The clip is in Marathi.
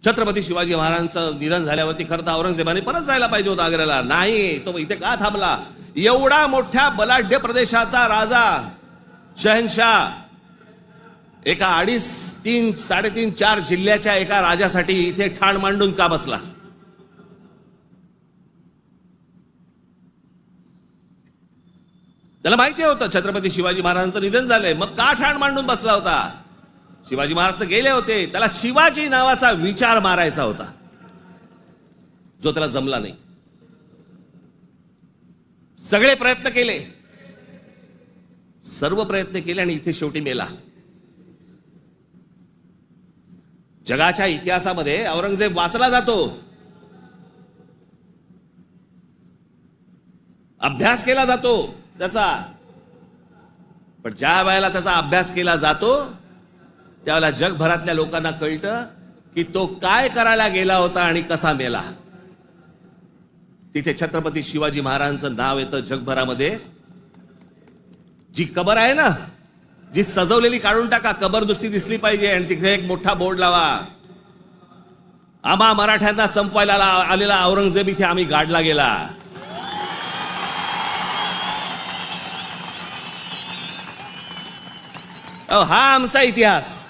छत्रपती शिवाजी महाराजांचं निधन झाल्यावरती खरं तर औरंगजेबाने परत जायला पाहिजे होतं आग्र्याला. नाही, तो इथे का थांबला? एवढा मोठ्या बलाढ्य प्रदेशाचा राजा, शहनशाह, एका 2.5, 3, 3.5, 4 जिल्ह्याच्या एका राजासाठी इथे ठाण मांडून का बसला? त्याला माहिती होतं छत्रपती शिवाजी महाराजांचं निधन झालंय, मग का ठाण मांडून बसला होता? शिवाजी महाराज तर गेले होते, त्याला शिवाजी नावाचा विचार मारायचा होता, जो त्याला जमला नाही. सगळे प्रयत्न केले, सर्व प्रयत्न केले आणि इथे शेवटी मेला. जगाच्या इतिहासामध्ये औरंगजेब वाचला जातो, अभ्यास केला जातो त्याचा, पण ज्या वेळेला त्याचा अभ्यास केला जातो त्यावेळेला जगभरातल्या लोकांना कळतं की तो काय करायला गेला होता आणि कसा मेला. तिथे छत्रपती शिवाजी महाराजांचं नाव येतं जगभरामध्ये. जी कबर आहे ना, जी सजवलेली काढून टाका, कबर नुसती दिसली पाहिजे आणि तिथे एक मोठा बोर्ड लावा, आम्हा मराठ्यांना संपवायला आलेला औरंगजेब इथे आम्ही गाडला गेला. हा आमचा इतिहास.